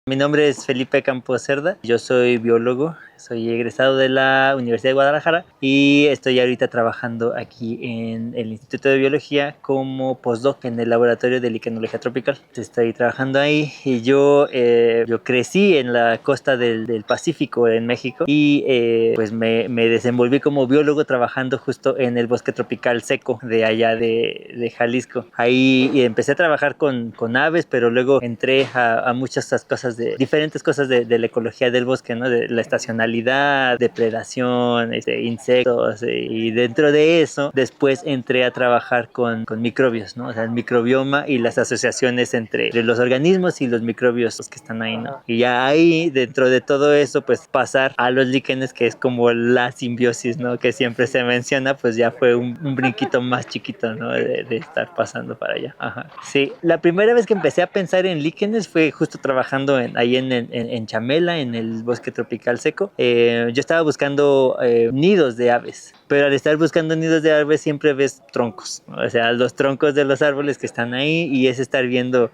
Mi nombre es Felipe Campos Cerda, yo soy biólogo, soy egresado de la Universidad de Guadalajara y estoy ahorita trabajando aquí en el Instituto de Biología como postdoc en el laboratorio de licanología tropical. Estoy trabajando ahí y yo crecí en la costa del Pacífico en México y pues me desenvolví como biólogo trabajando justo en el bosque tropical seco de allá de Jalisco. Ahí empecé a trabajar con aves, pero luego entré a muchas cosas diferentes cosas de la ecología del bosque, ¿no? De la estacionalidad, depredación, insectos, y dentro de eso después entré a trabajar con microbios, ¿no? O sea, el microbioma y las asociaciones entre los organismos y los microbios que están ahí, ¿no? Y ya ahí, dentro de todo eso, pues pasar a los líquenes, que es como la simbiosis, ¿no? Que siempre se menciona, pues ya fue un brinquito más chiquito, ¿no? De estar pasando para allá. Ajá. Sí, la primera vez que empecé a pensar en líquenes fue justo trabajando ahí en Chamela, en el bosque tropical seco. Yo estaba buscando nidos de aves, pero al estar buscando nidos de aves siempre ves troncos, ¿no? O sea, los troncos de los árboles que están ahí, y es estar viendo,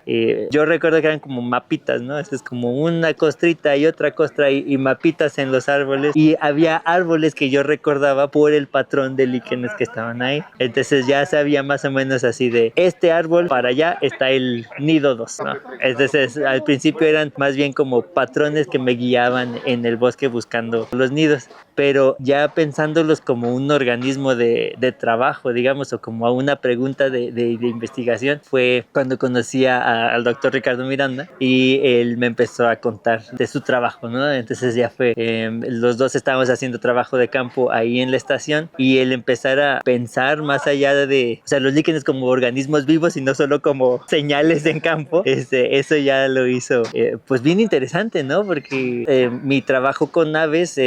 yo recuerdo que eran como mapitas, ¿no? Es como una costrita y otra costra y mapitas en los árboles, y había árboles que yo recordaba por el patrón de líquenes que estaban ahí. Entonces ya sabía más o menos así de este árbol para allá está el nido 2, ¿no? Entonces al principio eran más bien como patrones que me guiaban en el bosque buscando los nidos, pero ya pensándolos como un organismo de trabajo, digamos, o como a una pregunta de investigación, fue cuando conocí al doctor Ricardo Miranda y él me empezó a contar de su trabajo, ¿no? Entonces ya fue, los dos estábamos haciendo trabajo de campo ahí en la estación, y el empezar a pensar más allá o sea, los líquenes como organismos vivos y no solo como señales en campo, eso ya lo hizo pues bien interesante, ¿no? Porque mi trabajo con aves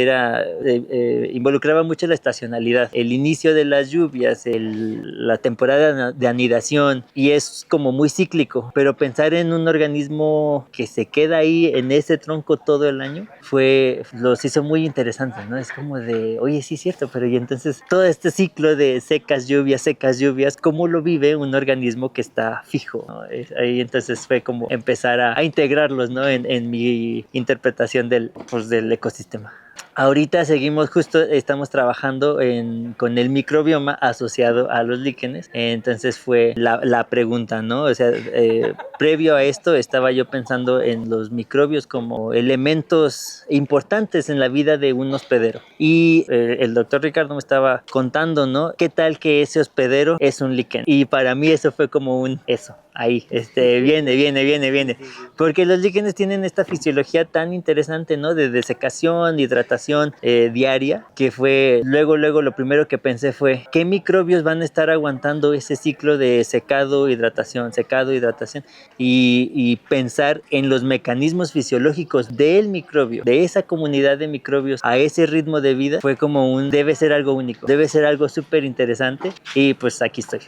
involucraba mucho la estacionalidad, el inicio de las lluvias, la temporada de anidación, y es como muy cíclico, pero pensar en un organismo que se queda ahí en ese tronco todo el año los hizo muy interesantes, ¿no? Es como de, oye, sí es cierto, pero y entonces todo este ciclo de secas lluvias, ¿cómo lo vive un organismo que está fijo, ¿no? Ahí entonces fue como empezar a integrarlos, ¿no? En mi interpretación del ecosistema. Ahorita estamos trabajando con el microbioma asociado a los líquenes. Entonces fue la pregunta, ¿no? O sea, previo a esto estaba yo pensando en los microbios como elementos importantes en la vida de un hospedero. Y el doctor Ricardo me estaba contando, ¿no? ¿Qué tal que ese hospedero es un líquen? Y para mí eso fue como ahí, viene. Porque los líquenes tienen esta fisiología tan interesante, ¿no? De desecación, hidratación diaria, que fue luego lo primero que pensé fue, ¿qué microbios van a estar aguantando ese ciclo de secado, hidratación, y pensar en los mecanismos fisiológicos del microbio, de esa comunidad de microbios a ese ritmo de vida? Fue como debe ser algo único, debe ser algo súper interesante, y pues aquí estoy.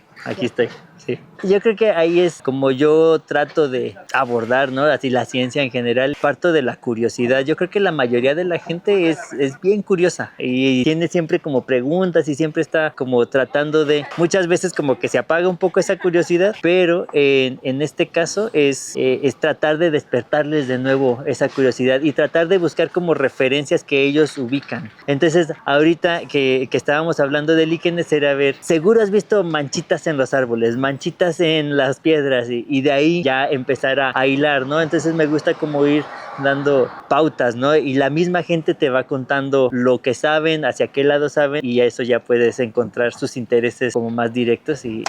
Sí. Yo creo que ahí es como yo trato de abordar, ¿no? Así la ciencia en general, parto de la curiosidad. Yo creo que la mayoría de la gente es bien curiosa y tiene siempre como preguntas y siempre está como tratando muchas veces como que se apaga un poco esa curiosidad, pero en este caso es tratar de despertarles de nuevo esa curiosidad y tratar de buscar como referencias que ellos ubican. Entonces, ahorita que estábamos hablando de líquenes, era ver, seguro has visto manchitas en los árboles, manchitas en las piedras, y de ahí ya empezar a hilar, ¿no? Entonces me gusta como ir dando pautas, ¿no? Y la misma gente te va contando lo que saben, hacia qué lado saben, y a eso ya puedes encontrar sus intereses como más directos y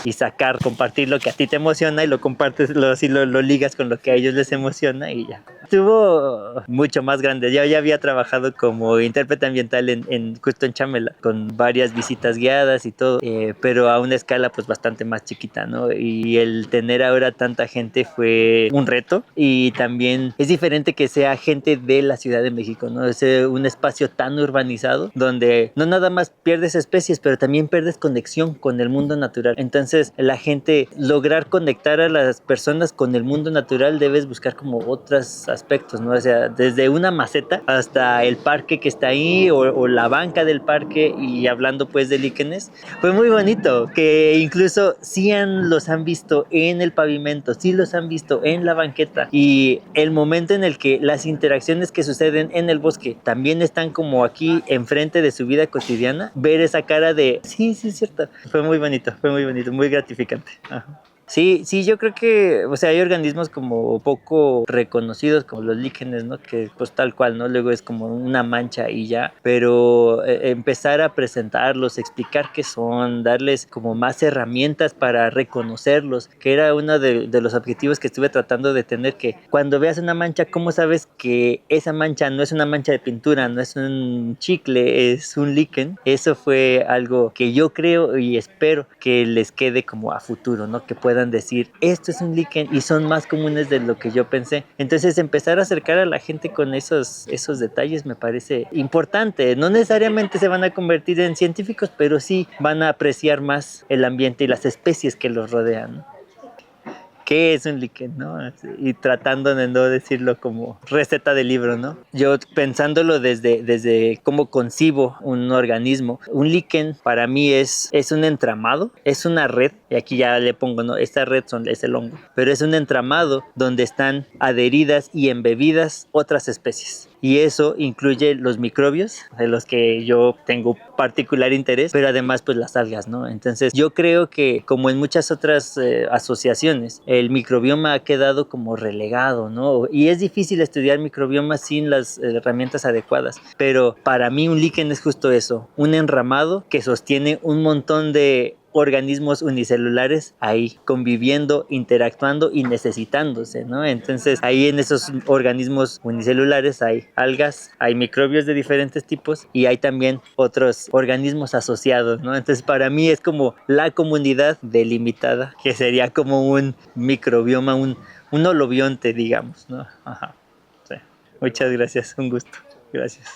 compartir lo que a ti te emociona, y lo compartes, lo ligas con lo que a ellos les emociona, y ya. Estuvo mucho más grande. Yo ya había trabajado como intérprete ambiental justo en Chamela, con varias visitas guiadas y todo, pero a una escala pues bastante más chiquita, ¿no? Y el tener ahora tanta gente fue un reto, y también es diferente que sea gente de la Ciudad de México, ¿no? Es un espacio tan urbanizado donde no nada más pierdes especies, pero también pierdes conexión con el mundo natural. Entonces, la gente, lograr conectar a las personas con el mundo natural, debes buscar como otras aspectos, ¿no? O sea, desde una maceta hasta el parque que está ahí o la banca del parque, y hablando pues de líquenes, fue muy bonito, que incluso los han visto en el pavimento, sí los han visto en la banqueta, y el momento en el que las interacciones que suceden en el bosque también están como aquí enfrente de su vida cotidiana, ver esa cara de sí, sí es cierto, fue muy bonito, muy gratificante. Ajá. Sí, sí, yo creo que, o sea, hay organismos como poco reconocidos como los líquenes, ¿no? Que pues tal cual, ¿no? Luego es como una mancha y ya, pero empezar a presentarlos, explicar qué son, darles como más herramientas para reconocerlos, que era uno de los objetivos que estuve tratando de tener, que cuando veas una mancha, ¿cómo sabes que esa mancha no es una mancha de pintura, no es un chicle, es un líquen? Eso fue algo que yo creo y espero que les quede como a futuro, ¿no? Que puedan decir, esto es un líquen, y son más comunes de lo que yo pensé. Entonces empezar a acercar a la gente con esos detalles me parece importante. No necesariamente se van a convertir en científicos, pero sí van a apreciar más el ambiente y las especies que los rodean, ¿no? ¿Qué es un líquen, no? Y tratando de no decirlo como receta de libro, ¿no? Yo pensándolo desde cómo concibo un organismo, un líquen para mí es un entramado, es una red, y aquí ya le pongo, ¿no? Esta red es el hongo, pero es un entramado donde están adheridas y embebidas otras especies. Y eso incluye los microbios, de los que yo tengo particular interés, pero además pues las algas, ¿no? Entonces yo creo que, como en muchas otras asociaciones, el microbioma ha quedado como relegado, ¿no? Y es difícil estudiar microbioma sin las herramientas adecuadas, pero para mí un líquen es justo eso, un enramado que sostiene un montón de organismos unicelulares ahí conviviendo, interactuando y necesitándose, ¿no? Entonces ahí en esos organismos unicelulares hay algas, hay microbios de diferentes tipos, y hay también otros organismos asociados, ¿no? Entonces para mí es como la comunidad delimitada, que sería como un microbioma, un holobionte, digamos, ¿no? Ajá. Sí. Muchas gracias, un gusto. Gracias.